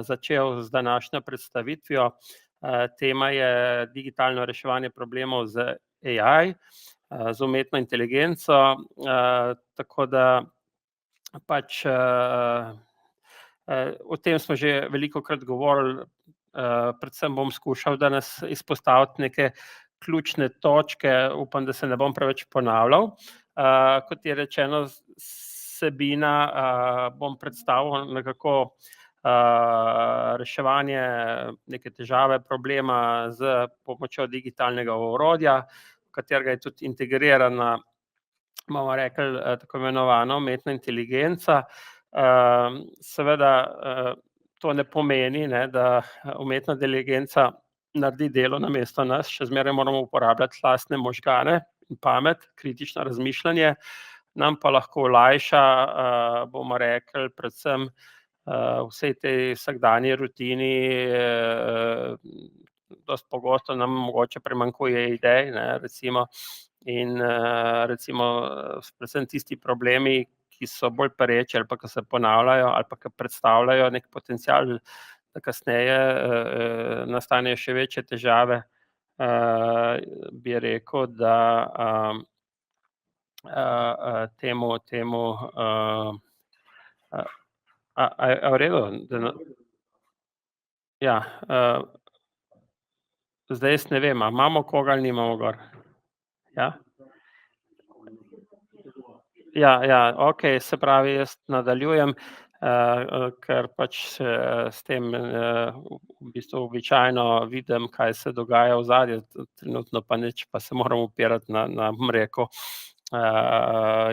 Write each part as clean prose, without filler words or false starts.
začel z današnjo predstavitvijo. Tema je digitalno reševanje problemov z AI, z umetno inteligenco, tako da pač o tem smo že velikokrat govorili, predvsem bom skušal danes izpostaviti neke ključne točke, upam, da se ne bom preveč ponavljal. Kot je rečeno, vsebina, bom predstavil nekako reševanje neke težave, problema z pomočjo digitalnega orodja, v katerega je tudi integrirana, bomo rekli, tako imenovana umetna inteligenca. Seveda to ne pomeni, ne, da umetna inteligenca naredi delo namesto nas, še zmeraj moramo uporabljati lastne možgane in pamet, kritično razmišljanje, nam pa lahko olajša, bomo rekli, predvsem vsej tej vsakdanji rutini, dosti pogosto nam mogoče primanjkuje idej, ne, recimo, in recimo predvsem tisti problemi, ki so bolj pereči ali pa ki se ponavljajo ali pa ki predstavljajo neki potencial, da kasneje nastanejo še večje težave, bi rekel, da temu a je v redu? Ja, zdaj jaz ne vem, a imamo koga ali nimamo gor? Ja? Ja, okej, se pravi, jaz nadaljujem, ker pač s tem v bistvu običajno vidim, kaj se dogaja ozadju, trenutno pa nič, pa se moram opirati na, bom rekel,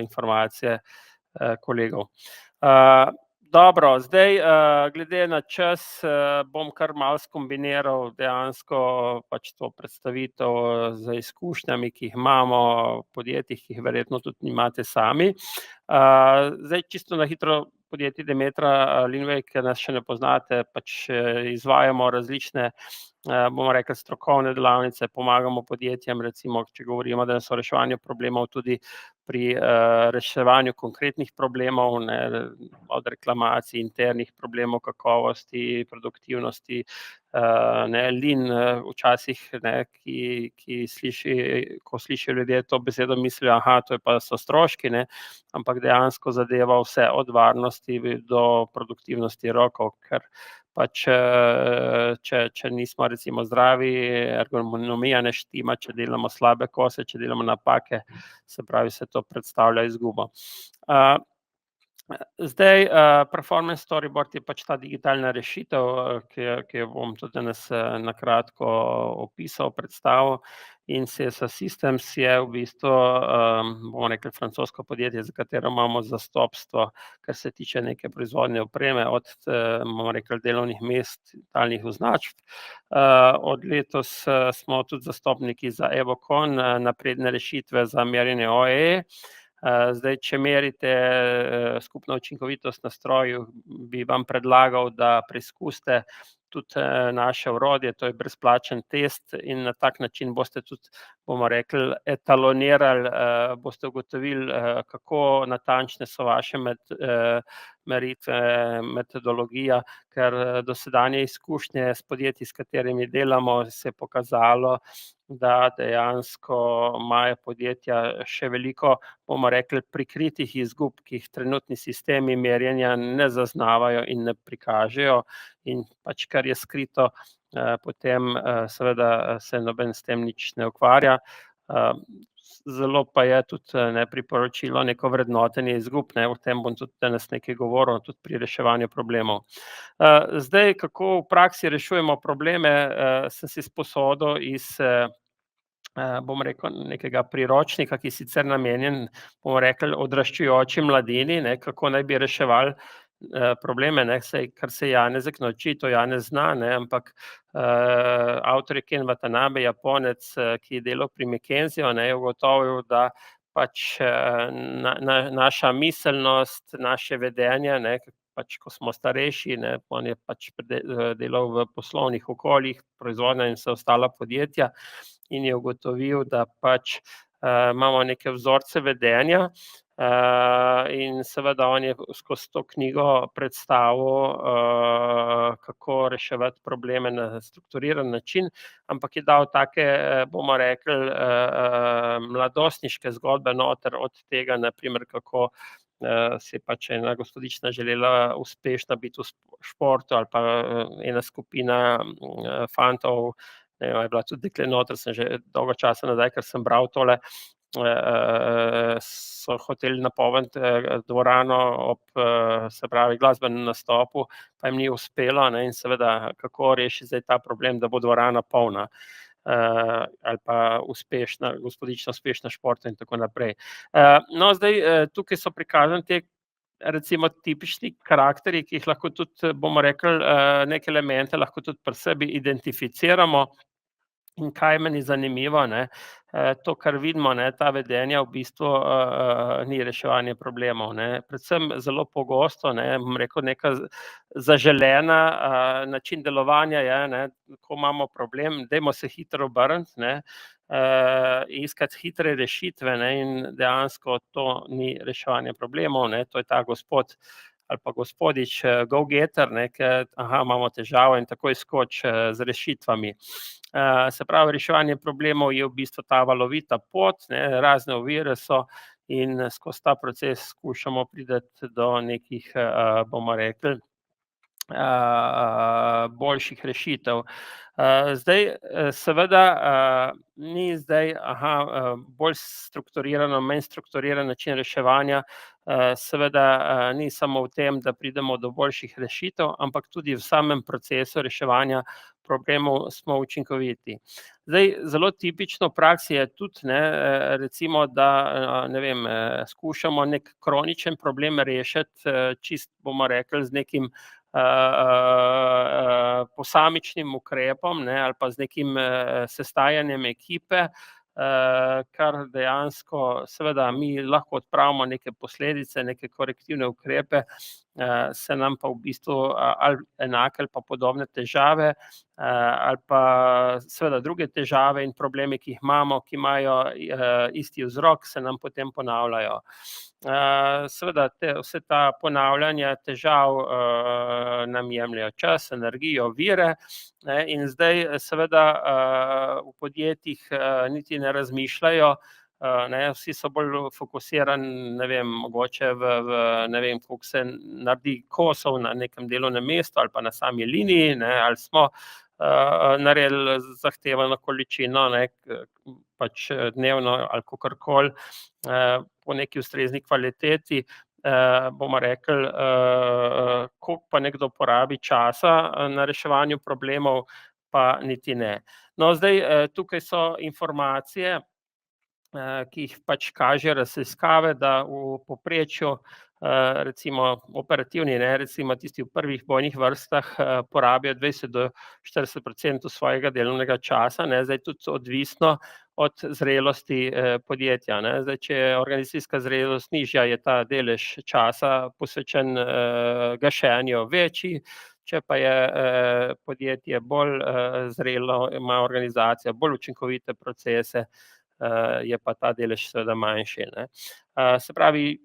informacije kolegov. Dobro, zdaj glede na čas bom kar malo skombiniral dejansko pač to predstavitev z izkušnjami, ki jih imamo v podjetjih, ki jih verjetno tudi imate sami. Zdaj čisto na hitro, podjetje Demetra Linway, ki nas še ne poznate, pač izvajamo različne, bomo rekli, strokovne delavnice, pomagamo podjetjem, recimo, če govorimo danes o reševanju problemov, tudi pri reševanju konkretnih problemov, ne, od reklamacij, internih problemov, kakovosti, produktivnosti, ne, lean, včasih, ne, ki sliši, ko slišijo ljudje to besedo, mislijo, to so stroški, ne, ampak dejansko zadeva vse od varnosti do produktivnosti rokov, ker pač če nismo recimo zdravi, ergonomija ne štima, če delamo slabe kose, če delamo napake, se pravi, se to predstavlja izgubo. Zdaj, Performance Storyboard je pač ta digitalna rešitev, ki jo bom tudi danes na kratko opisal, predstavil, in CS Systems je v bistvu, bomo rekli, francosko podjetje, za katero imamo zastopstvo, kar se tiče neke proizvodne opreme, od, bomo rekli, delovnih mest, talnih označb. Od letos smo tudi zastopniki za Evocon, napredne rešitve za merjenje OE. Zdaj, če merite skupno učinkovitost na stroju, bi vam predlagal, da preizkusite tudi naše orodje, to je brezplačen test, in na tak način boste tudi, bomo rekli, etalonirali, boste ugotovili, kako natančne so vaše meritve, metodologija, ker dosedanje izkušnje s podjetji, s katerimi delamo, se je pokazalo, da dejansko imajo podjetja še veliko, bomo rekli, prikritih izgub, ki jih trenutni sistemi merjenja ne zaznavajo in ne prikažejo, in pač kar je skrito, potem seveda se noben s tem nič ne ukvarja. Zelo pa je tudi priporočilo neko vrednotenje izgub, ne, o tem bom tudi danes nekaj govoril, tudi pri reševanju problemov. Zdaj, kako v praksi rešujemo probleme, sem si sposodil iz, bom rekel, nekega priročnika, ki je sicer namenjen, bomo rekli, odraščajoči mladini, ne, kako naj bi reševali probleme, ne, saj kar se Janezek nauči, to Janez zna, ne, ampak avtor je Ken Watanabe, Japonec, ki je delal pri McKenzieju, ne, je ugotovil, da pač naša miselnost, naše vedenje, ne, pač ko smo starejši, ne, on je pač delal v poslovnih okoljih, proizvodnja in vsa ostala podjetja, in je ugotovil, da pač imamo neke vzorce vedenja, In seveda on je skozi to knjigo predstavil, kako reševati probleme na strukturiran način, ampak je dal take, bomo rekli, mladostniške zgodbe noter, od tega, na primer, kako si je pač ena gospodična želela uspešna biti v športu, ali pa ena skupina fantov, ne vem, a je bila tudi dekle noter, sem že dolgo časa nazaj, ker sem bral tole, so hoteli napolniti dvorano ob, se pravi, glasbenem nastopu, pa jim ni uspelo, ne, in seveda, kako rešiti zdaj ta problem, da bo dvorana polna, ali pa uspešna, gospodična uspešna v športu in tako naprej. No, zdaj, tukaj so prikazani ti recimo tipični karakterji, ki jih lahko tudi, bomo rekli, neke elemente lahko tudi pri sebi identificiramo. In kaj je meni zanimivo, ne, to, kar vidimo, ne, ta vedenja v bistvu ni reševanje problemov, ne. Predvsem zelo pogosto, ne, bom rekel, neka zaželena način delovanja je, ne, ko imamo problem, dajmo se hitro obrniti, ne, iskati hitre rešitve, ne, in dejansko to ni reševanje problemov, ne, to je ta gospod ali pa gospodič go-getter, ne, ke imamo težavo in takoj skoči z rešitvami. Se pravi, reševanje problemov je v bistvu ta valovita pot, ne, razne ovire so in skozi ta proces skušamo priti do nekih, bomo rekli, boljših rešitev. Zdaj, seveda, ni zdaj, bolj strukturirano, manj strukturiran način reševanja, seveda, ni samo v tem, da pridemo do boljših rešitev, ampak tudi v samem procesu reševanja problemov smo učinkoviti. Zdaj, zelo tipično v praksi je tudi, ne, recimo, da, ne vem, skušamo neki kroničen problem rešiti, čisto, bomo rekli, z nekim posamičnim ukrepom, ne, ali pa z nekim sestajanjem ekipe, kar dejansko seveda mi lahko odpravimo neke posledice, neke korektivne ukrepe, se nam pa v bistvu ali enake ali pa podobne težave, ali pa seveda druge težave in problemi, ki jih imamo, ki imajo isti vzrok, se nam potem ponavljajo. Seveda vsa ta ponavljanja težav nam jemljejo čas, energijo, vire, ne, in zdaj seveda v podjetjih niti ne razmišljajo, ne, vsi so bolj fokusirani, ne vem, mogoče ne vem, koliko se naredi kosov na nekem delovnem mestu ali pa na sami liniji, ne, ali smo naredili zahtevano količino, ne, pač dnevno ali kakorkoli, po neki ustrezni kvaliteti, bomo rekli, koliko pa nekdo porabi časa na reševanju problemov, pa niti ne. No, zdaj, tukaj so informacije, ki jih pač kažejo raziskave, da v povprečju, recimo operativni, ne, recimo tisti v prvih bojnih vrstah, porabijo 20 do 40% svojega delovnega časa, ne, zdaj tudi odvisno od zrelosti podjetja, ne. Zdaj, če je organizacijska zrelost nižja, je ta delež časa, posvečen gašenju, večji, če pa je podjetje bolj zrelo, ima organizacija bolj učinkovite procese, je pa ta delež seveda manjši, ne. Se pravi,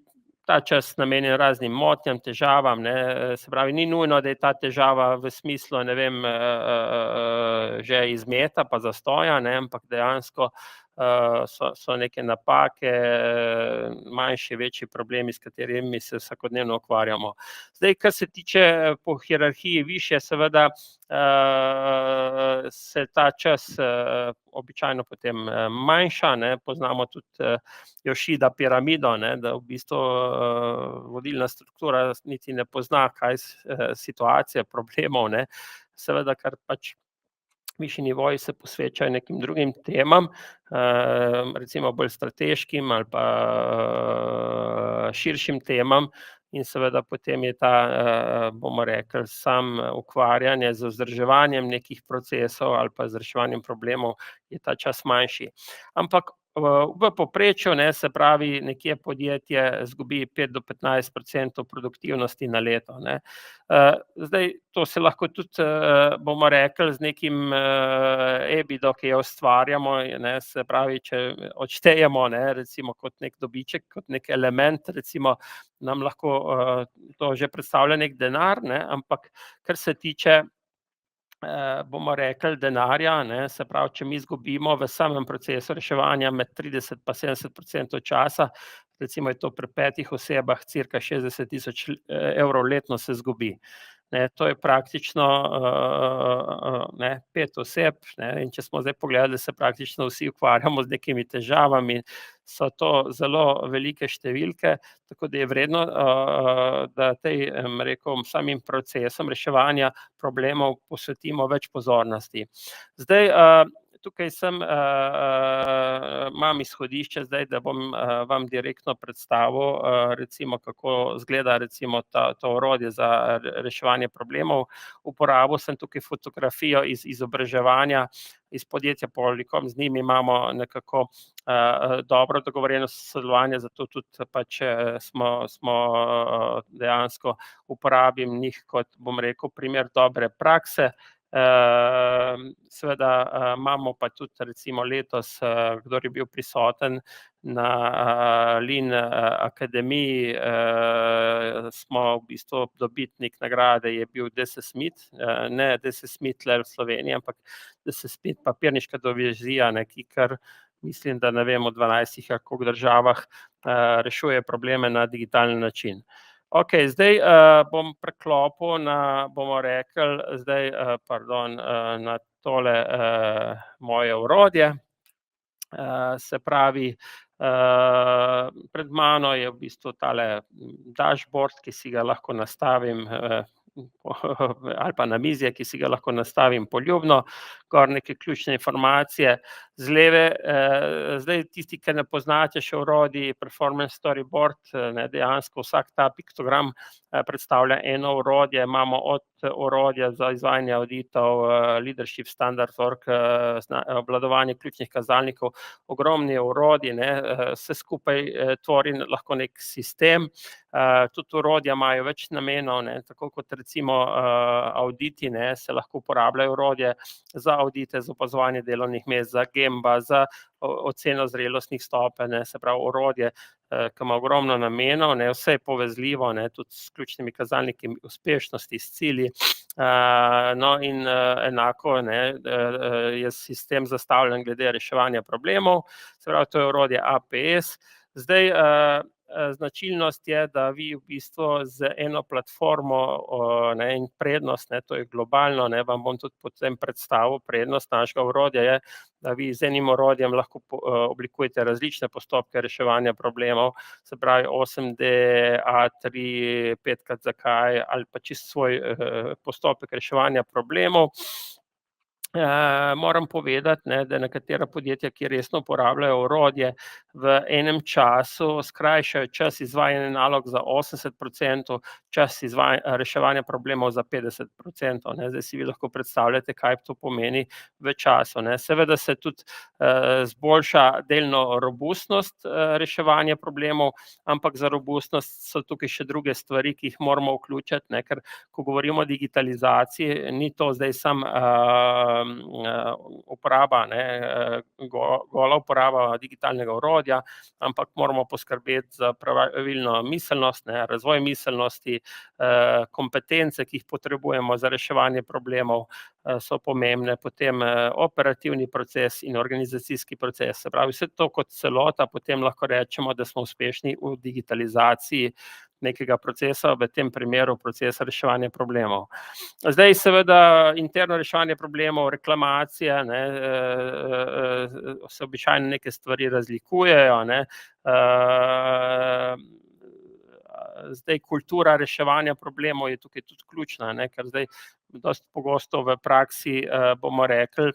ta čas namenjen raznim motnjam, težavam, ne, se pravi, ni nujno, da je ta težava v smislu, ne vem, že izmeta pa zastoja, ne, ampak dejansko so neke napake, manjši, večji problemi, s katerimi se vsakodnevno ukvarjamo. Zdaj, kar se tiče po hierarhiji višje, seveda se ta čas običajno potem manjša, ne, poznamo tudi Yoshida piramido, ne, da v bistvu vodilna struktura niti ne pozna, kaj situacija problemov, ne, seveda, ker pač višji nivoji se posvečajo nekim drugim temam, recimo bolj strateškim ali pa širšim temam, in seveda potem je ta, bomo rekli, samo ukvarjanje z vzdrževanjem nekih procesov ali pa z reševanjem problemov, je ta čas manjši. Ampak v povprečju, ne, se pravi, nekje podjetje izgubi 5 do 15% produktivnosti na leto, ne. Zdaj, to se lahko tudi, bomo rekli, z nekim, EBITDA, ki jo ustvarjamo, ne, se pravi, če odštejemo, ne, recimo kot neki dobiček, kot neki element, recimo, nam lahko, to že predstavlja neki denar, ne, ampak kar se tiče, bomo rekli, denarja, ne, se pravi, če mi izgubimo v samem procesu reševanja med 30 pa 70% časa, recimo je to pri 5 osebah cirka 60 000 evrov letno se izgubi. Ne, to je praktično, ne, 5 oseb, ne, in če smo zdaj pogledali, da se praktično vsi ukvarjamo z nekimi težavami, so to zelo velike številke, tako da je vredno, da tej, rekel, samim procesom reševanja problemov posvetimo več pozornosti. Zdaj, tukaj sem, imam izhodišče zdaj, da bom, vam direktno predstavil, recimo, kako izgleda recimo to orodje za reševanje problemov. Uporabil sem tukaj fotografijo iz izobraževanja iz podjetja Polycom, z njimi imamo nekako, dobro dogovorjeno sodelovanje, zato tudi pač, smo dejansko uporabim njih kot, bom rekel, primer dobre prakse. Seveda, imamo pa tudi recimo letos, kdor je bil prisoten na, Lean akademiji, smo v bistvu dobitnik nagrade je bil DeSesMidt, ne DeSesMidt tule v Sloveniji, ampak DeSesMidt papirniška divizija, ne, ki kar mislim, da ne vem, v 12 ali koliko državah, rešuje probleme na digitalen način. Okej, zdaj, bom preklopil na, bomo rekli, zdaj, pardon, na tole, moje orodje. Se pravi, pred mano je v bistvu tale dashboard, ki si ga lahko nastavim, ali pa namizje, ki si ga lahko nastavim poljubno, gor neke ključne informacije. Z leve, zdaj tisti, ki ne poznate še orodij Performance Storyboard, ne, dejansko vsak ta piktogram, predstavlja eno orodje, imamo od orodja za izvajanje avditov, Leadership Standard Work, obvladovanje ključnih kazalnikov, ogromno orodij, ne, vse skupaj, tvori lahko neki sistem. Tudi orodja imajo več namenov, ne, tako kot recimo, avditi, ne, se lahko uporabljajo orodje za avdite, za opazovanje delovnih mest, za Gemba, za oceno zrelostnih stopenj, ne, se pravi orodje, ki ima ogromno namenov, ne, vse je povezljivo, ne, tudi s ključnimi kazalniki uspešnosti, s cilji. No, in, enako, ne, je sistem zastavljen glede reševanja problemov, se pravi, to je orodje APS. Zdaj, značilnost je, da vi v bistvu z eno platformo, ne, in prednost, ne, to je globalno, ne, vam bom tudi potem predstavil, prednost našega orodja je, da vi z enim orodjem lahko oblikujete različne postopke reševanja problemov, se pravi 8D, A3, 5x zakaj ali pa čisto svoj, postopek reševanja problemov. Moram povedati, ne, da nekatera podjetja, ki resno uporabljajo orodje, v enem času skrajšajo čas izvajanja nalog za 80%, čas reševanja problemov za 50%, ne. Zdaj si vi lahko predstavljate, kaj to pomeni v času, ne. Seveda se tudi, izboljša delno robustnost, reševanja problemov, ampak za robustnost so tukaj še druge stvari, ki jih moramo vključiti, ne, ker ko govorimo o digitalizaciji, ni to zdaj samo, uporaba, ne, gola uporaba digitalnega orodja, ampak moramo poskrbeti za pravilno miselnost, ne, razvoj miselnosti, kompetence, ki jih potrebujemo za reševanje problemov, so pomembne, potem, operativni proces in organizacijski proces, se pravi, vse to kot celota, potem lahko rečemo, da smo uspešni v digitalizaciji nekega procesa, v tem primeru procesa reševanja problemov. Zdaj seveda interno reševanje problemov, reklamacija, ne, se običajno neke stvari razlikujejo, ne, zdaj kultura reševanja problemov je tukaj tudi ključna, ne, ker zdaj dosti pogosto v praksi, bomo rekli,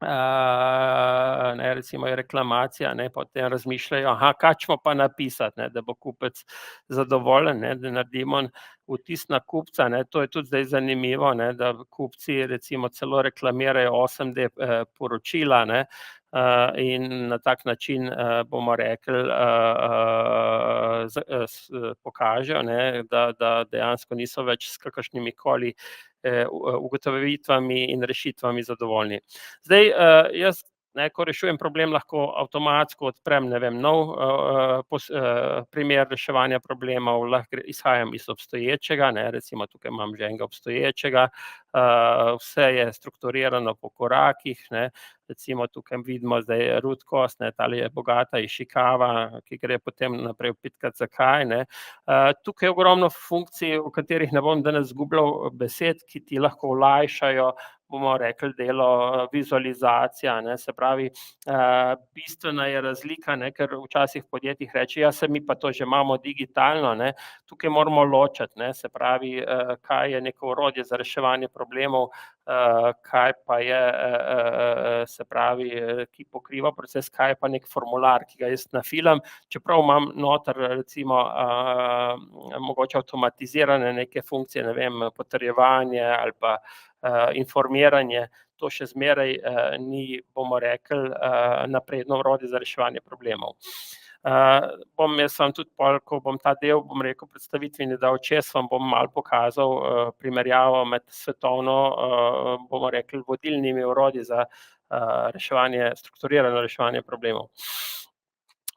ne, recimo je reklamacija, ne, potem razmišljajo, kaj ćemo pa napisati, ne, da bo kupec zadovoljen, ne, da naredimo vtis na kupca, ne, to je tudi zdaj zanimivo, ne, da kupci recimo celo reklamirajo 8D, poročila, ne, in na tak način, bomo rekli, pokažejo, ne, da dejansko niso več s kakršnimikoli, ugotovitvami in rešitvami zadovoljni. Zdaj, jaz, ne, ko rešujem problem, lahko avtomatsko odprem, ne vem, nov, primer reševanja problemov, lahko izhajam iz obstoječega, ne, recimo tukaj imam že enega obstoječega, vse je strukturirano po korakih, ne, recimo tukaj vidimo zdaj root cause, ne, tale je bogata Ishikawa, ki gre potem naprej vpitkati, zakaj, ne. Tukaj je ogromno funkcij, o katerih ne bom danes izgubljal besed, ki ti lahko olajšajo, bomo rekli, delo, vizualizacija, ne, se pravi, bistvena je razlika, ne, ker včasih v podjetjih reče: "Ja, saj mi pa to že imamo digitalno," ne. Tukaj moramo ločiti, ne, se pravi, kaj je neko orodje za reševanje problemov, kaj pa je, se pravi, ki pokriva proces, kaj je pa neki formular, ki ga jaz nafilam, čeprav imam noter recimo, mogoče avtomatizirane neke funkcije, ne vem, potrjevanje ali pa, informiranje, to še zmeraj, ni, bomo rekli, napredno orodje za reševanje problemov. Bom jaz vam tudi pol, ko bom ta del, bom rekel, predstavitveni dal čez, vam bom malo pokazal, primerjavo med svetovno, bomo rekli, vodilnimi orodji za, reševanje, strukturirano reševanje problemov.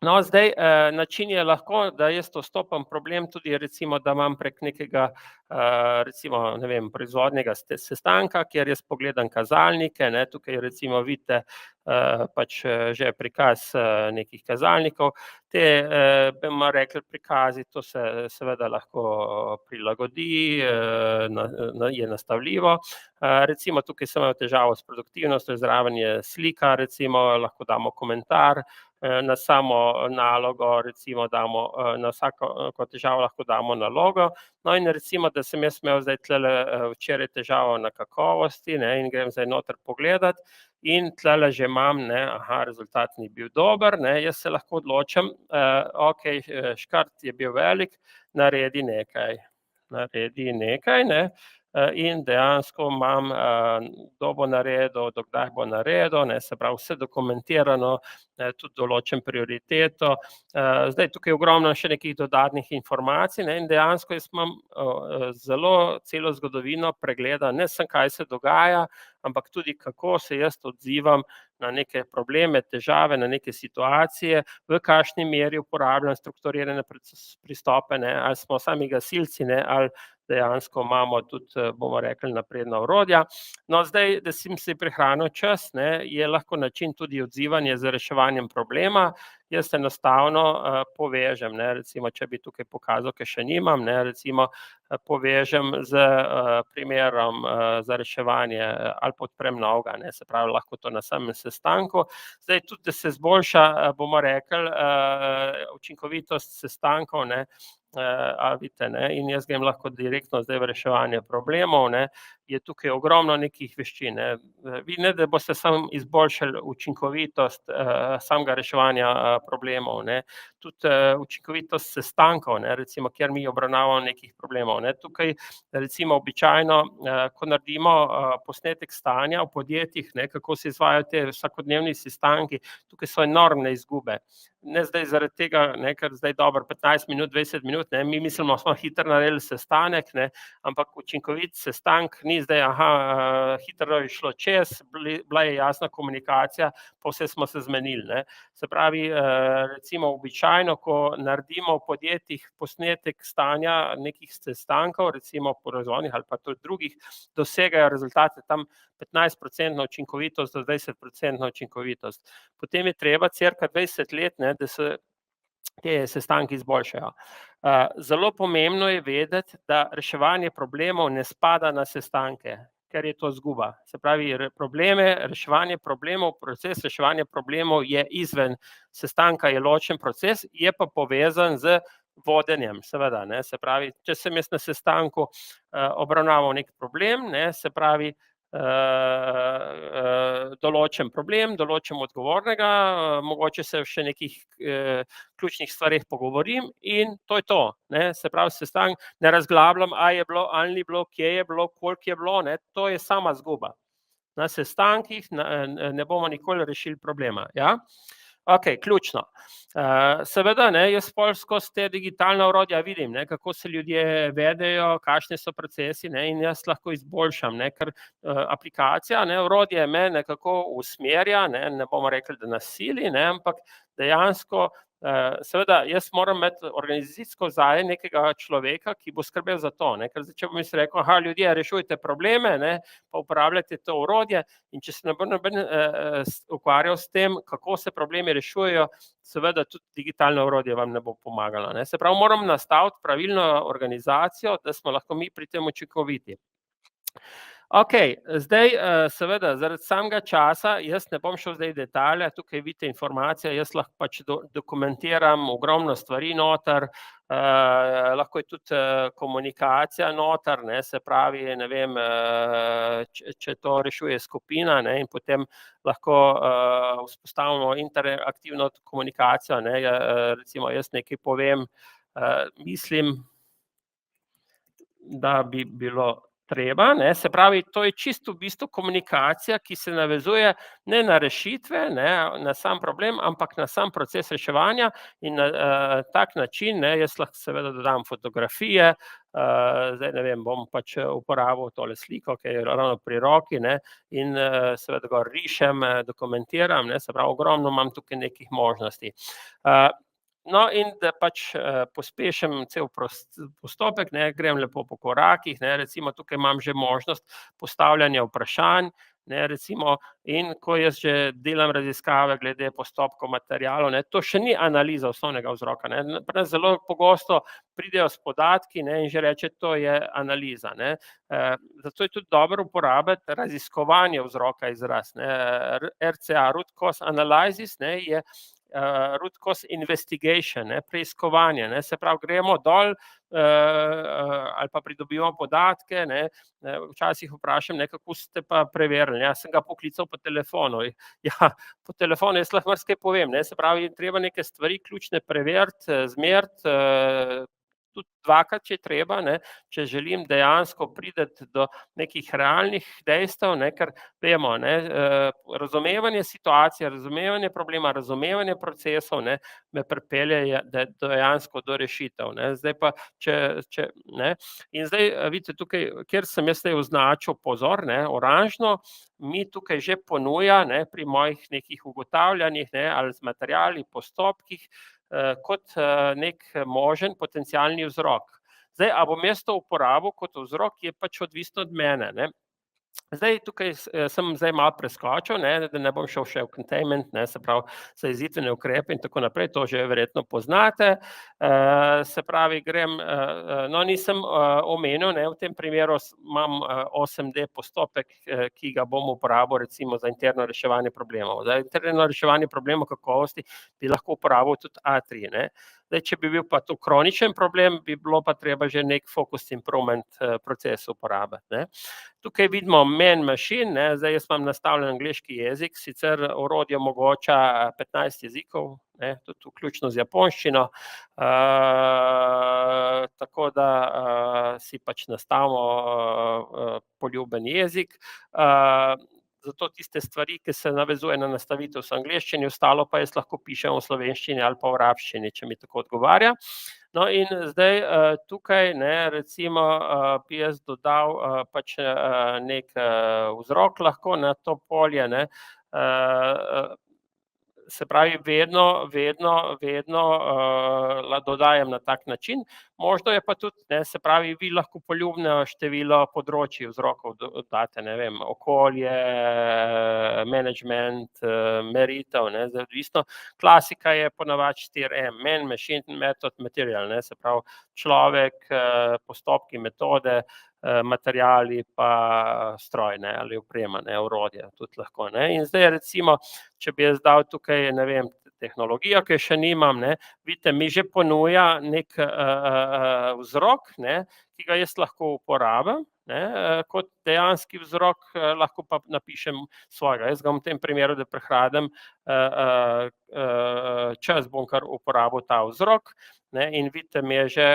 No, zdaj, način je lahko, da jaz vstopim problem tudi recimo, da imam prek nekega, recimo, ne vem, proizvodnega sestanka, kjer jaz pogledam kazalnike, ne, tukaj recimo vidite, pač, že prikaz, nekih kazalnikov. Te, bomo rekli, prikazi, to se seveda lahko prilagodi, je nastavljivo. Recimo tukaj sem imel težavo s produktivnostjo, zraven je slika, recimo, lahko damo komentar, na samo nalogo recimo damo, na vsako težavo lahko damo nalogo. No, in recimo, da sem jaz imel zdaj tulele, včeraj težavo na kakovosti, ne, in grem zdaj noter pogledat in tulele že imam, ne, rezultat ni bil dober, ne, jaz se lahko odločim, okej, škart je bil velik, naredi nekaj. Naredi nekaj, ne, in dejansko imam, kdo bo naredil, do kdaj bo naredil, ne, se pravi, vse dokumentirano, tudi določim prioriteto. Zdaj tukaj je ogromno še nekih dodatnih informacij, ne, in dejansko jaz imam, zelo celo zgodovino pregleda, ne samo, kaj se dogaja, ampak tudi, kako se jaz odzivam na neke probleme, težave, na neke situacije, v kakšni meri uporabljam strukturirane pristope, ne, ali smo sami gasilci, ne, ali dejansko imamo tudi, bomo rekli, napredna orodja. No, zdaj, da sem si prihranil čas, ne, je lahko način tudi odzivanje z reševanjem problema. Jaz enostavno, povežem, ne, recimo, če bi tukaj pokazal, ker še nimam, ne, recimo, povežem z, primerom, za reševanje, ali pa odprem novega, ne, se pravi, lahko to na samem sestanku. Zdaj tudi, da se izboljša, bomo rekli, učinkovitost sestankov, ne, a vidite, ne, in jaz grem lahko direktno zdaj v reševanje problemov, ne, je tukaj ogromno nekih veščin, ne. Vi ne, da boste samo izboljšali učinkovitost, samega reševanja, problemov, ne, tudi, učinkovitost sestankov, ne, recimo, kjer mi obravnavamo nekih problemov, ne, tukaj recimo običajno, ko naredimo, posnetek stanja v podjetjih, ne, kako se izvajajo te vsakodnevni sestanki, tukaj so enormne izgube. Ne zdaj zaradi tega, ne, ker zdaj dobro 15 minut, 20 minut, ne, mi mislimo, smo hitro naredili sestanek, ne, ampak učinkovit sestanek ni zdaj, hitro je šlo čez, bila je jasna komunikacija, pa vse smo se zmenili, ne. Se pravi, recimo običajno, ko naredimo v podjetjih posnetek stanja nekih sestankov, recimo proizvodnih ali pa tudi drugih, dosegajo rezultate tam 15% učinkovitost do 20% učinkovitost. Potem je treba cirka 20 let, ne, da se ti sestanki izboljšajo. Zelo pomembno je vedeti, da reševanje problemov ne spada na sestanke, ker je to izguba. Se pravi, reševanje problemov, proces reševanja problemov je izven sestanka, je ločen proces, je pa povezan z vodenjem, seveda, ne, se pravi, če sem jaz na sestanku, obravnaval neki problem, ne, se pravi, določen problem, določim odgovornega, mogoče se še nekih, ključnih stvareh pogovorim in to je to, ne, se pravi, sestanek ne razglabljam, a je bilo ali ni bilo, kje je bilo, koliko je bilo, ne, to je sama izguba. na sestankih, ne bomo nikoli rešili problema, ja. Okej, ključno. Seveda, ne, jaz pol skozi te digitalna orodja vidim, ne, kako se ljudje vedejo, kakšni so procesi, ne, in jaz lahko izboljšam, ne, ker aplikacija, ne, orodje me nekako usmerja, ne bomo rekli, da nas sili, ne, ampak dejansko seveda jaz moram imeti organizacijsko ozadje nekega človeka, ki bo skrbel za to, ne, ker zdaj, če bom jaz rekel, ljudje, rešujte probleme, ne, pa uporabljajte to orodje, in če se ne bo noben ukvarjal s tem, kako se problemi rešujejo, seveda tudi digitalno orodje vam ne bo pomagalo, ne. Se pravi, moram nastaviti pravilno organizacijo, da smo lahko mi pri tem učinkoviti. Okej, zdaj seveda zaradi samega časa jaz ne bom šel zdaj v detajle, tukaj vidite informacije, jaz lahko pač dokumentiram ogromno stvari noter, lahko je tudi komunikacija noter, ne, se pravi, ne vem, če to rešuje skupina, ne, in potem lahko vzpostavimo interaktivno komunikacijo, ne, recimo jaz nekaj povem, mislim, da bi bilo treba, ne, se pravi, to je čisto v bistvu komunikacija, ki se navezuje ne na rešitve, ne, na sam problem, ampak na sam proces reševanja in na tak način, ne, jaz lahko seveda dodam fotografije, zdaj ne vem, bom pač uporabil tole sliko, ki je ravno pri roki, ne, in seveda gor rišem, dokumentiram, ne, se pravi, ogromno imam tukaj nekih možnosti. No, in da pač pospešim cel postopek, ne, grem lepo po korakih, ne, recimo tukaj imam že možnost postavljanja vprašanj, ne, recimo, in ko jaz že delam raziskave glede postopkov materialov, ne, to še ni analiza osnovnega vzroka, ne, pri nas zelo pogosto pridejo s podatki, ne, in že reče, to je analiza, ne. Zato je tudi dobro uporabiti raziskovanje vzroka izraz, ne, RCA, root cause analysis, ne, je root cause investigation, ne, preiskovanje, ne, se pravi, gremo dol ali pa pridobivamo podatke, ne, včasih vprašam, ne, kako ste pa preverili, jaz sem ga poklical po telefonu, ja, po telefonu jaz lahko marsikaj povem, ne, se pravi, treba neke stvari ključne preveriti, zmeriti, tudi dvakrat, če je treba, ne, če želim dejansko priti do nekih realnih dejstev, ne, ker vemo, ne, razumevanje situacije, razumevanje problema, razumevanje procesov, ne, me pripelje dejansko do rešitev, ne, zdaj pa, ne, in zdaj vidite tukaj, kjer sem jaz zdaj označil pozor, ne, oranžno, mi tukaj že ponuja, ne, pri mojih nekih ugotavljanjih, ne, ali z materiali, postopkih, kot nek možen potencialni vzrok. Zdaj, a bom jaz to uporabil kot vzrok, je pač odvisno od mene, ne. Zdaj, tukaj sem zdaj malo preskočil, ne, da ne bom šel še v containment, ne, se pravi, zajezitvene ukrepe in tako naprej, to že verjetno poznate. Se pravi, grem, no, nisem omenil, ne, v tem primeru imam 8D postopek, ki ga bom uporabil recimo za interno reševanje problemov. Za interno reševanje problemov kakovosti bi lahko uporabil tudi A3, ne. Zdaj, če bi bil pa to kroničen problem, bi bilo pa treba že neki focus improvement proces uporabiti, ne. Tukaj vidimo man machine, ne, zdaj jaz imam nastavljen angleški jezik, sicer orodje omogoča 15 jezikov, ne, tudi vključno z japonščino, tako da si pač nastavimo poljuben jezik, zato tiste stvari, ki se navezuje na nastavitev, so v angleščini, ostalo pa jaz lahko pišem v slovenščini ali pa v arabščini, če mi tako odgovarja. No, in zdaj tukaj, ne, recimo bi jaz dodal pač neki vzrok lahko na to polje, ne, se pravi, vedno dodajam na tak način, možno je pa tudi, ne, se pravi, vi lahko poljubno število področij vzrokov dodate, ne vem, okolje, management, meritev, ne, zdaj odvisno. Klasika je ponavadi 4M, man, machine, method, material, ne, se pravi, človek, postopki, metode, materiali pa stroj, ne, ali oprema, ne, orodje tudi lahko, ne, in zdaj recimo, če bi jaz dal tukaj, ne vem, tehnologijo, ki je še nimam, ne, vidite, mi že ponuja neki vzrok, ne, ki ga jaz lahko uporabim, ne, kot dejanski vzrok, lahko pa napišem svojega, jaz ga v tem primeru, da prehranim čas, bom kar uporabil ta vzrok, ne, in vidite, mi je že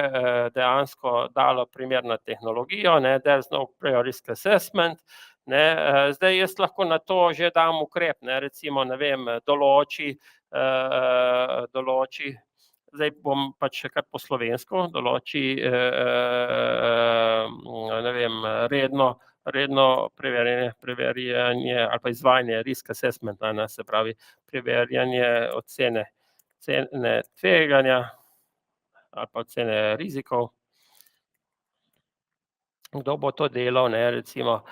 dejansko dalo primer na tehnologijo, ne, there's no prior risk assessment, ne, zdaj jaz lahko na to že dam ukrep, ne, recimo, ne vem, določi, zdaj bom pač kar po slovensko, določi, ne vem, redno preverjanje ali pa izvajanje risk assessmenta, ne, se pravi preverjanje ocene tveganja ali pa ocene rizikov. Kdo bo to delal, ne, recimo,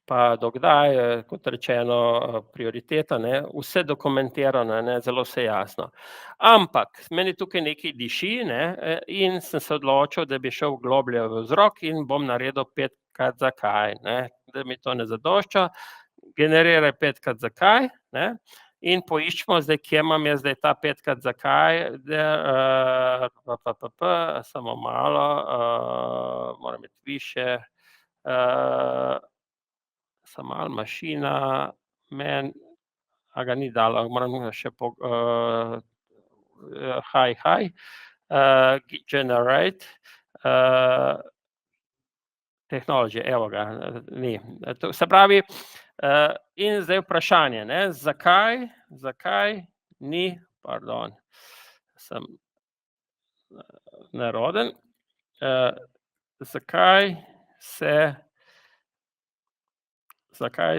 pa do kdaj, kot rečeno, prioriteta, ne, vse dokumentirano, ne, zelo vse jasno. Ampak meni tukaj nekaj diši, ne, in sem se odločil, da bi šel globlje v vzrok in bom naredil petkrat zakaj, ne, da mi to ne zadošča, generiraj petkrat zakaj, ne, in poiščimo zdaj, kje imam jaz zdaj ta petkrat zakaj, samo malo, moram iti višje, samo malo, mašina a ga ni dala, moram še generate, technology, evo ga, ni. To se pravi, in zdaj vprašanje, ne, zakaj ni, pardon, sem neroden, zakaj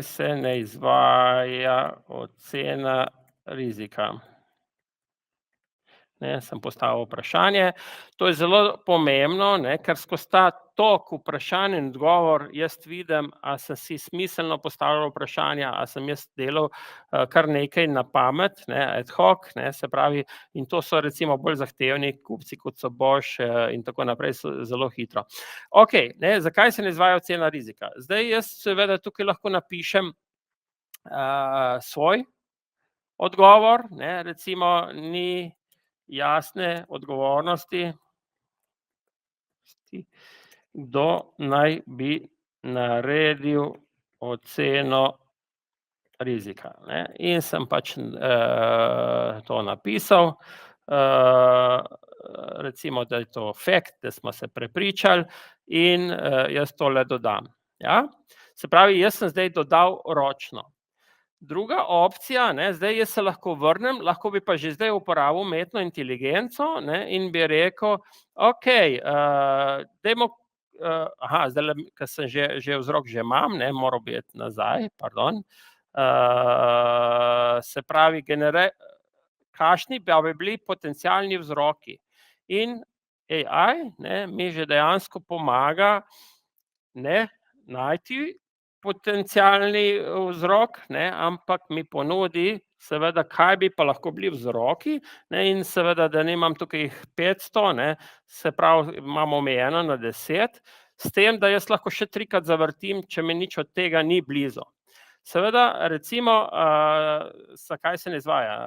se ne izvaja ocena rizika? Ne, sem postavil vprašanje. To je zelo pomembno, ne, ker skozi ta tok vprašanj in odgovor jaz vidim, a sem si smiselno postavljal vprašanja, a sem jaz delal, kar nekaj na pamet, ne, ad hoc, ne, se pravi, in to so recimo bolj zahtevni kupci, kot so Bosch, in tako naprej, so zelo hitro. Okej, ne, zakaj se ne izvaja ocena rizika? Zdaj jaz seveda tukaj lahko napišem, svoj odgovor, ne, recimo ni jasne odgovornosti, kdo naj bi naredil oceno rizika, ne, in sem pač, to napisal, recimo, da je to fact, da smo se prepričali, in, jaz tole dodam, ja. Se pravi, jaz sem zdaj dodal ročno. Druga opcija, ne, zdaj jaz se lahko vrnem, lahko bi pa že zdaj uporabil umetno inteligenco, ne, in bi rekel: "Okej, dajmo, zdajle, ke sem že vzrok že imam, ne, moral bi iti nazaj, pardon, se pravi, kakšni pa bi bili potencialni vzroki?" In AI, ne, mi že dejansko pomaga, ne, najti potencialni vzrok, ne, ampak mi ponudi seveda, kaj bi pa lahko bili vzroki, ne, in seveda, da nimam tukaj jih 500, ne, se pravi, imam omejeno na 10, s tem, da jaz lahko še trikrat zavrtim, če mi nič od tega ni blizu. Seveda recimo, zakaj se ne izvaja,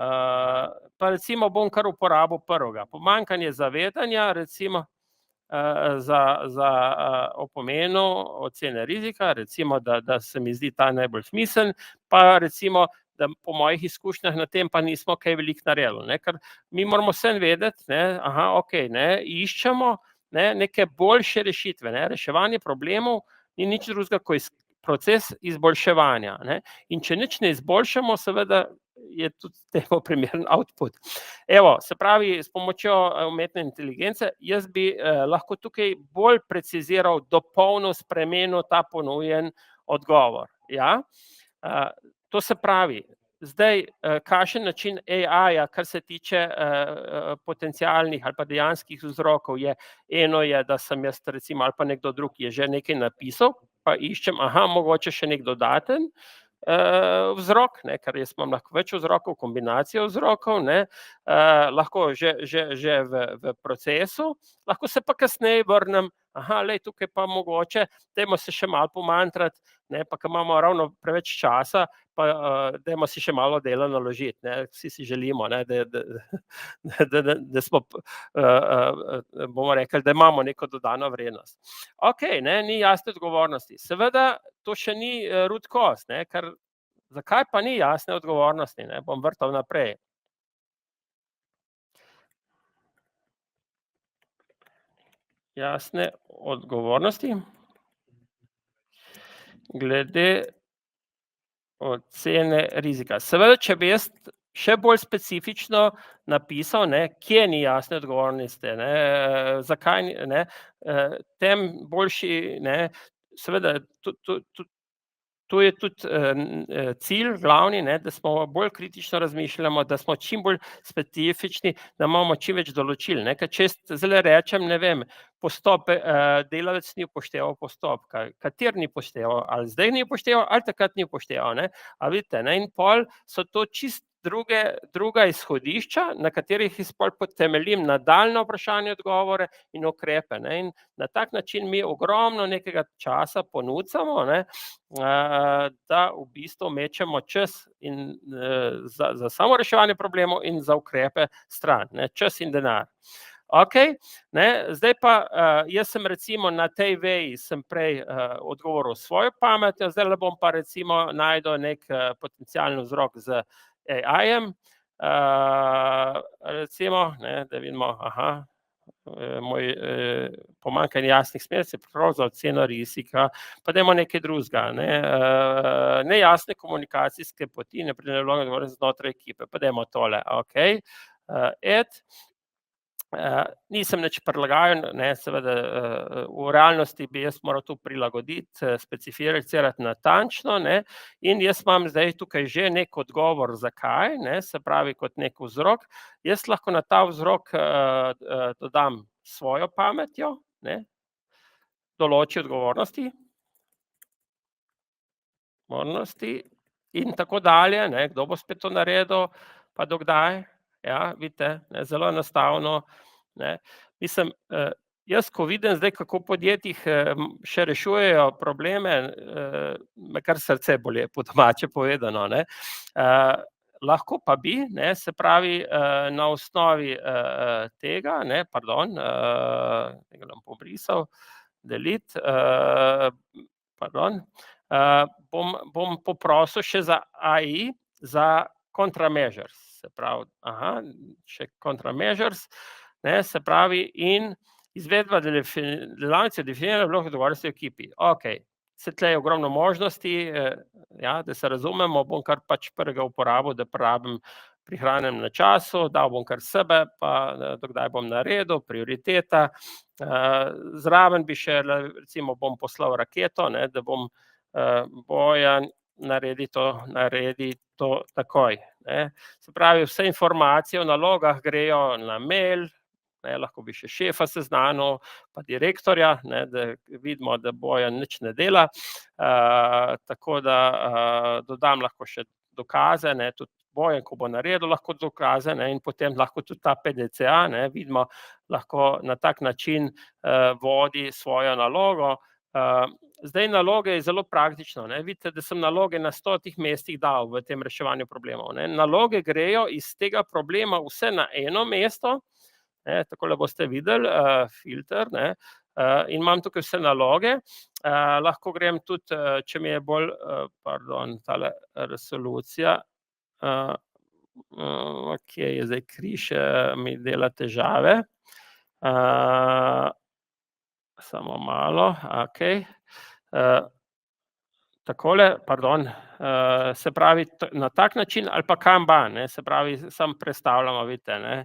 pa recimo bom kar uporabil prvega, pomanjkanje zavedanja recimo, o pomenu ocene rizika, recimo, da se mi zdi ta najbolj smiseln, pa recimo, da po mojih izkušnjah na tem pa nismo kaj veliko naredili, ne, ker mi moramo vseeno vedeti, ne, okej, ne, iščemo, ne, neke boljše rešitve, ne, reševanje problemov ni nič drugega kot proces izboljševanja, ne, in če nič ne izboljšamo, seveda je tudi temu primeren output. Evo, se pravi, s pomočjo umetne inteligence jaz bi, lahko tukaj bolj preciziral, dopolnil, spremenil ta ponujen odgovor, ja. To se pravi, zdaj, kakšen način AI-ja, kar se tiče, potencialnih ali pa dejanskih vzrokov je, eno je, da sem jaz recimo ali pa nekdo drug je že nekaj napisal, pa iščem, mogoče še neki dodaten, vzrok, ne, ker jaz imam lahko več vzrokov, kombinacijo vzrokov, ne, lahko že v procesu, lahko se pa kasneje vrnem, glej, tukaj pa mogoče, dajmo se še malo pomantrati, ne, pa ke imamo ravno preveč časa, pa, dajmo si še malo dela naložiti, ne, vsi si želimo, ne, da smo, bomo rekli, da imamo neko dodano vrednost. Okej, ne, ni jasne odgovornosti, seveda to še ni, root cause, ne, ker zakaj pa ni jasne odgovornosti, ne, bom vrtal naprej. Jasne odgovornosti glede ocene rizika. Seveda, če bi jaz še bolj specifično napisal, ne, kje ni jasne odgovornosti, ne, zakaj ne, tem boljši, ne, seveda tu je tudi cilj glavni, ne, da smo bolj kritično razmišljamo, da smo čim bolj specifični, da imamo čim več določil, ne, ker če zdajle rečem, ne vem, delavec ni upošteval postopka, kateri ni upošteval, ali zdaj ni upošteval ali takrat ni upošteval, ne, a vidite, ne, in pol so to čisto druga izhodišča, na katerih jaz pol potemeljim nadaljnje vprašanje, odgovore in ukrepe, ne, in na tak način mi ogromno nekega časa ponucamo, ne, da v bistvu mečemo čas in za samo reševanje problemov in za ukrepe stran, ne, čas in denar. Okej, ne, zdaj pa jaz sem recimo na tej veji sem prej odgovoril s svojo pametjo, zdajle bom pa recimo našel neki potencialni vzrok z AI-jem, recimo, ne, da vidimo, moj pomanjkanje jasnih smernic, prav za oceno rizika, pa dajmo nekaj drugega, ne, nejasne komunikacijske poti, znotraj ekipe, pa dajmo tole, okej, nisem nič prilagajal, ne, seveda v realnosti bi jaz moral to prilagoditi, specificirati natančno, ne, in jaz imam zdaj tukaj že neki odgovor, zakaj, ne, se pravi kot neki vzrok, jaz lahko na ta vzrok dodam svojo pametjo, ne, določi odgovornosti in tako dalje, ne, kdo bo spet to naredil, pa do kdaj, ja, vidite, ne, zelo enostavno, ne. Mislim, jaz, ko vidim zdaj, kako v podjetjih še rešujejo probleme, me kar srce boli, po domače povedano, ne. Lahko pa bi, ne, se pravi, na osnovi tega, ne, pardon, tega bom pobrisal, delete, pardon, bom poprosil še za AI za countermeasures, se pravi, še countermeasures, ne, se pravi, in izvedba delavnice definira vlogo odgovornosti v ekipi. Okej, saj tule je ogromno možnosti, ja, da se razumemo, bom kar pač prvega uporabil, da rabim prihranim na času, dal bom kar sebe, pa do kdaj bom naredil, prioriteta, zraven bi še recimo bom poslal raketo, ne, da bom Bojan naredi to takoj, ne. Se pravi, vse informacije o nalogah grejo na mail, ne, lahko bi še šefa seznanil, pa direktorja, ne, da vidimo, da Bojan nič ne dela, tako da dodam lahko še dokaze, ne, tudi Bojan, ko bo naredil, lahko dokaze, ne, in potem lahko tudi ta PDCA, ne, vidimo, lahko na tak način vodi svojo nalogo. Zdaj naloge je zelo praktično, ne, vidite, da sem naloge na 100 mestih dal v tem reševanju problemov, ne, naloge grejo iz tega problema vse na eno mesto, ne, takole boste videli, filter, ne, in imam tukaj vse naloge, lahko grem tudi, če mi je bolj, pardon, tale resolucija, kje je zdaj križ, mi dela težave, samo malo, okej, takole, pardon, se pravi, na tak način ali pa kanban, ne, se pravi, samo prestavljamo, vidite, ne.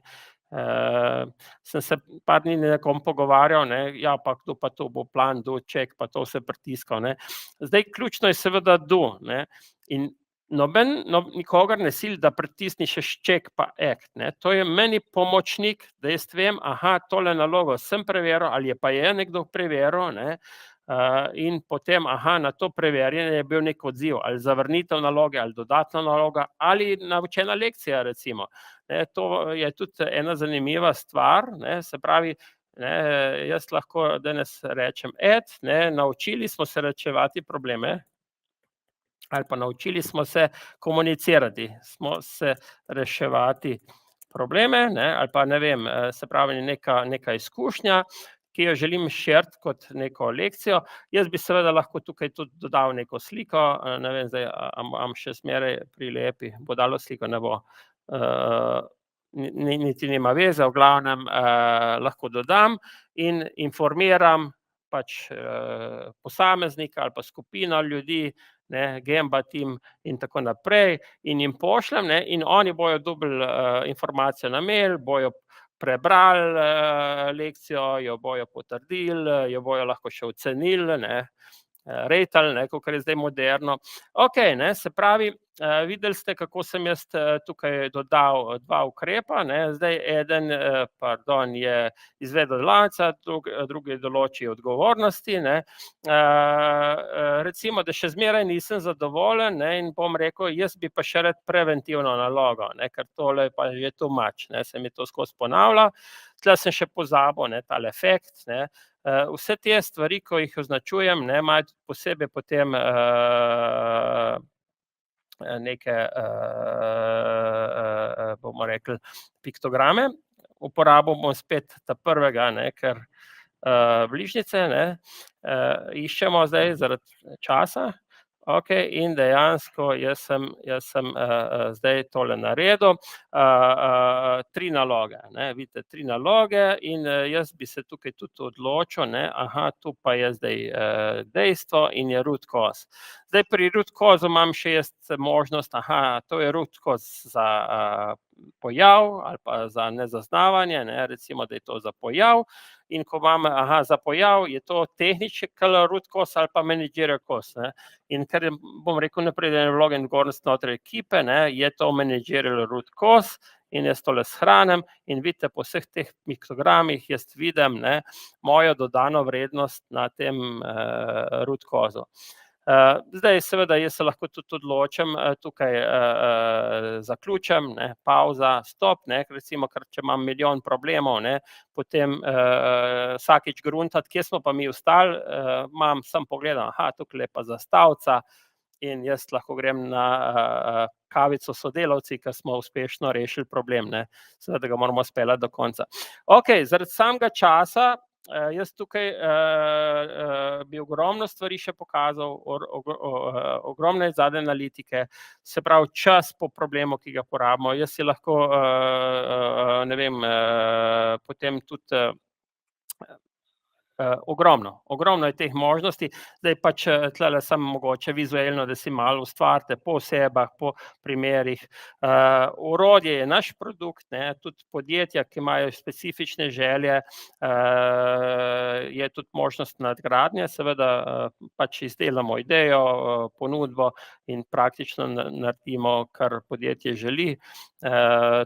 Sem se par dni nekom pogovarjal, ne, ja, pa kdo pa to bo plan, do check, pa to vse pritiskal, ne. Zdaj ključno je seveda do, ne, in nikogar ne sili, da pritisni še check pa act, ne, to je meni pomočnik, da jaz vem, tole nalogo sem preveril, ali je pa nekdo preveril, ne, in potem, na to preverjanje je bil neki odziv, ali zavrnitev naloge, ali dodatna naloga, ali naučena lekcija recimo. Ne, to je tudi ena zanimiva stvar, ne, se pravi, ne, jaz lahko danes rečem ne, naučili smo se reševati probleme ali pa naučili smo se komunicirati, smo se reševati probleme, ne, ali pa ne vem, se pravi, neka izkušnja, ki jo želim shiriti kot neko lekcijo. Jaz bi seveda lahko tukaj tudi dodal neko sliko, ne vem zdaj, a imam še zmeraj pri lepi bodalo sliko, ne bo, niti nima veze, v glavnem lahko dodam in informiram pač posameznika ali pa skupino ljudi, ne, Gamba tim in tako naprej, in jim pošljem, ne, in oni bojo dobili informacijo na mail, bojo prebrali lekcijo, jo bojo potrdili, jo bojo lahko še ocenili, ne, ratali, ne, kakor je zdaj moderno. Okej, ne, se pravi, videli ste, kako sem jaz tukaj dodal dva ukrepa, ne, zdaj eden, je izvedel delavca, drugi določi odgovornosti, ne. Recimo, da še zmeraj nisem zadovoljen, ne, in bom rekel, jaz bi pa še rad preventivno nalogo, ne, ker tole pa je too much, ne, se mi to skozi ponavlja. Tule sem še pozabil, ne, tale efekt, ne. Vse te stvari, ko jih označujem, ne, imajo posebej potem neke, bomo rekli, piktograme. Uporabil bom spet ta prvega, ne, ker bližnjice, ne, iščemo zdaj zaradi časa. Okej, in dejansko jaz sem zdaj tole naredil. 3 naloge, ne, vidite, 3 naloge in jaz bi se tukaj tudi odločil, ne, tu pa je zdaj dejstvo in je root cause. Zdaj pri root causu imam še jaz možnost, to je root cause za pojav ali pa za nezaznavanje, ne, recimo, da je to za pojav, in ko imam, za pojav, je to technical root cause ali pa managerial cause, ne. In ker bom rekel naprej, da je vloga in odgovornost znotraj ekipe, ne, je to managerial root cause in jaz tole shranim in vidite, po vseh teh piktogramih jaz vidim, ne, mojo dodano vrednost na tem root causu. Zdaj seveda jaz se lahko tudi odločim, tukaj zaključim, ne, pavza, stop, ne, recimo, ker če imam milijon problemov, ne, potem vsakič gruntati, kje smo pa mi ostali, imam, samo pogledam, tukajle je pa zastavica in jaz lahko grem na kavico s sodelavci, ker smo uspešno rešili problem, ne. Seveda ga moramo speljati do konca. Okej, zaradi samega časa jaz tukaj bi ogromno stvari še pokazal, ogromno je zadaj analitike, se pravi, čas po problemu, ki ga porabimo, jaz si lahko, ne vem, potem tudi ogromno je teh možnosti, zdaj pač tulele samo mogoče vizuelno, da si malo ustvarite po osebah, po primerih. Orodje je naš produkt, ne, tudi podjetja, ki imajo specifične želje, je tudi možnost nadgradnje, seveda pač izdelamo idejo, ponudbo in praktično naredimo, kar podjetje želi.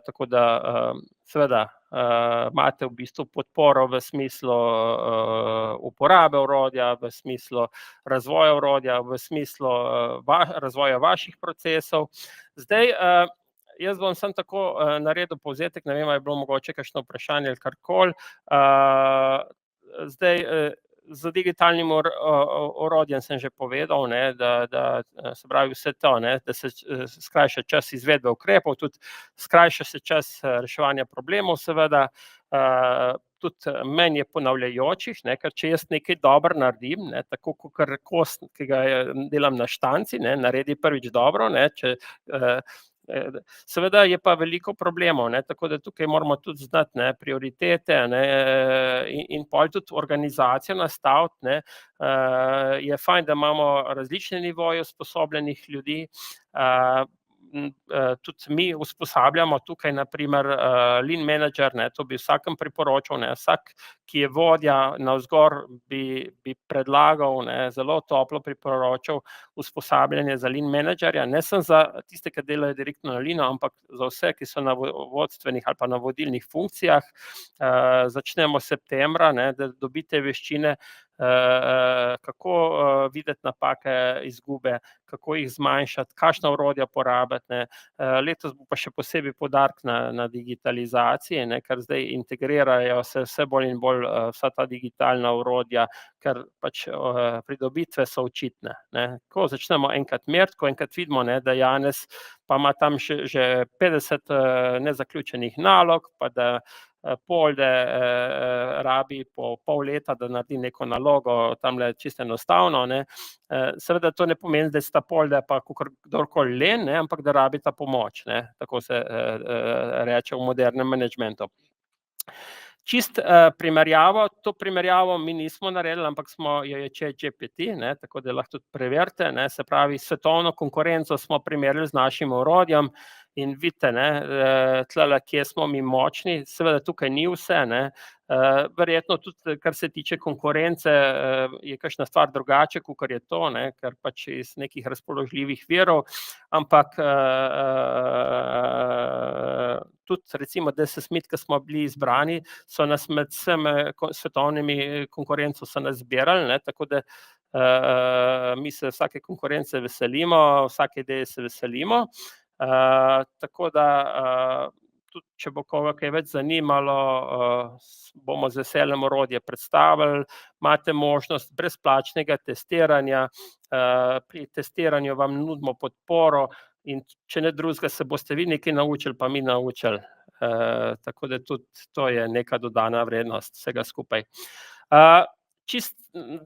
Tako da seveda imate v bistvu podporo v smislu uporabe orodja, v smislu razvoja orodja, v smislu razvoja vaših procesov. Zdaj, jaz bom samo tako naredil povzetek, ne vem, a je bilo mogoče kakšno vprašanje ali karkoli. Zdaj, z digitalnim orodjem sem že povedal, ne, da se pravi vse to, ne, da se skrajša čas izvedbe ukrepov, tudi skrajša se čas reševanja problemov, seveda. Tudi manj je ponavljajočih, ne, ker če jaz nekaj dobro naredim, ne, tako kakor kos, ki ga delam na štanci, ne, naredi prvič dobro, ne, seveda je pa veliko problemov, ne, tako da tukaj moramo tudi znati, ne, prioritete, ne, in pol tudi organizacijo nastaviti, ne. Je fajn, da imamo različne nivoje usposobljenih ljudi, tudi mi usposabljamo tukaj na primer lean manager, ne, to bi vsakemu priporočal, ne, vsak, ki je vodja navzgor, bi predlagal, ne, zelo toplo priporočal usposabljanje za lean managerja, ne samo za tiste, ki delajo direktno na leanu, ampak za vse, ki so na vodstvenih ali pa na vodilnih funkcijah. Začnemo septembra, ne, da dobite veščine, kako videti napake, izgube, kako jih zmanjšati, kakšna orodja porabiti, ne. Letos bo pa še posebej poudarek na digitalizaciji, ne, ker zdaj integrirajo se vse bolj in bolj vsa ta digitalna orodja, ker pač pridobitve so očitne, ne. Ko začnemo enkrat meriti, ko enkrat vidimo, ne, da Janez pa ima tam že 50 nezaključenih nalog, pa da Polde rabi po pol leta, da naredi neko nalogo, tamle čisto enostavno, ne. Seveda to ne pomeni, da sta Polde pa kakor kdorkoli len, ne, ampak da rabita pomoč, ne, tako se reče v modernem menedžmentu. Čisto, primerjavo, to primerjavo mi nismo naredili, ampak jo je ChatGPT, ne, tako da lahko tudi preverite, ne, se pravi, svetovno konkurenco smo primerjali z našim orodjem in vidite, ne, tulele, kje smo mi močni, seveda tukaj ni vse, ne, verjetno tudi, kar se tiče konkurence, je kakšna stvar drugače, kakor je to, ne, ker pač iz nekih razpoložljivih virov, ampak, tudi recimo DSSMIT, ke smo bili izbrani, so nas med vsemi svetovnimi konkurenco so nas zbirali, ne, tako da, mi se vsake konkurence veselimo, vsake ideje se veselimo. Tako da, tudi če bo koga kaj več zanimalo, bomo z veseljem orodje predstavili, imate možnost brezplačnega testiranja, pri testiranju vam nudimo podporo, in če ne drugega, se boste vi nekaj naučili, pa mi naučili. Tako da tudi to je neka dodana vrednost vsega skupaj. Čisto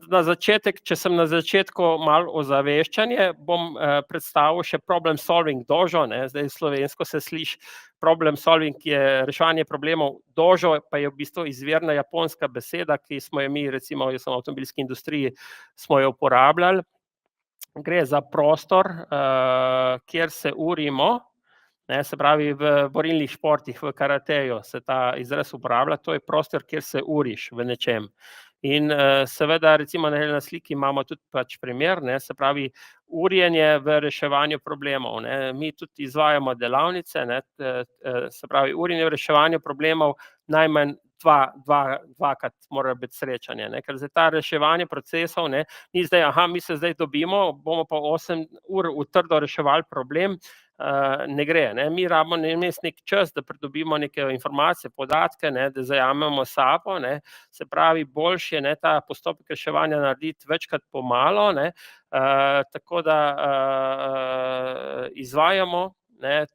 na začetek, če sem na začetku malo ozaveščanje, bom, predstavil še problem solving Dožo, ne, zdaj slovensko se sliši problem solving, je reševanje problemov, Dožo pa je v bistvu izvirna japonska beseda, ki smo jo mi recimo, jaz sem v avtomobilski industriji, smo jo uporabljali. Gre za prostor, kjer se urimo, ne, se pravi v borilnih športih, v karateju se ta izraz uporablja, to je prostor, kjer se uriš v nečem. In, seveda recimo na sliki imamo tudi pač primer, ne, se pravi urjenje v reševanju problemov, ne, mi tudi izvajamo delavnice, ne, se pravi urjenje v reševanju problemov, najmanj dvakrat mora biti srečanje, ne, ker zdaj ta reševanje procesov, ne, ni zdaj, mi se zdaj dobimo, bomo pa 8 ur v trdo reševali problem, ne gre, ne, mi rabimo vmes neki čas, da pridobimo neke informacije, podatke, ne, da zajamemo sapo, ne, se pravi, boljše je, ne, ta postopek reševanja narediti večkrat po malo, ne, tako da, izvajamo, ne,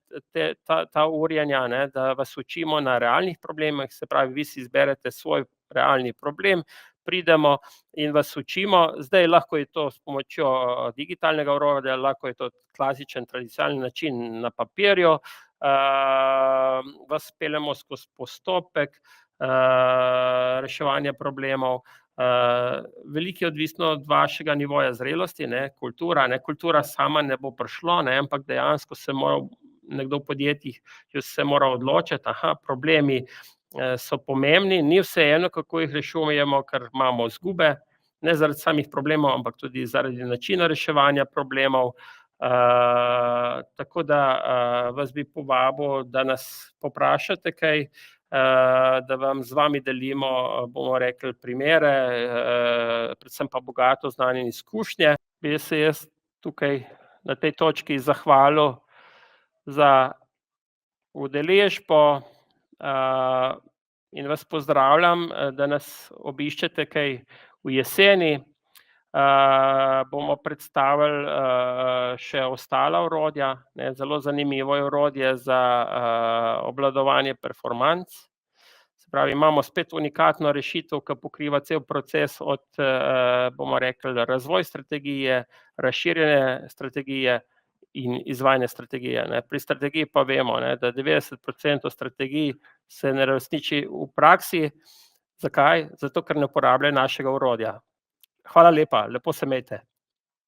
ta urjenja, ne, da vas učimo na realnih problemih, se pravi, vi si izberete svoj realni problem, pridemo in vas učimo, zdaj lahko je to s pomočjo digitalnega orodja, lahko je to klasičen tradicionalni način na papirju, vas peljemo skozi postopek, reševanja problemov, veliko je odvisno od vašega nivoja zrelosti, ne, kultura sama ne bo prišlo, ne, ampak dejansko se mora nekdo v podjetjih se mora odločiti, problemi, so pomembni, ni vseeno, kako jih rešujemo, ker imamo izgube, ne zaradi samih problemov, ampak tudi zaradi načina reševanja problemov. Tako da, vas bi povabil, da nas povprašate kaj, da z vami delimo, bomo rekli, primere, predvsem pa bogato znanje in izkušnje. Bi se jaz tukaj na tej točki zahvalil za udeležbo, in vas pozdravljam, da nas obiščete kaj v jeseni. Bomo predstavili, še ostala orodja, ne, zelo zanimivo je orodje za, obvladovanje performanc. Se pravi, imamo spet unikatno rešitev, ki pokriva cel proces od, bomo rekli, razvoj strategije, razširjene strategije in izvajanje strategije, ne. Pri strategiji pa vemo, ne, da 90% strategij se ne uresniči v praksi. Zakaj? Zato, ker ne uporabljajo našega orodja. Hvala lepa, lepo se imejte.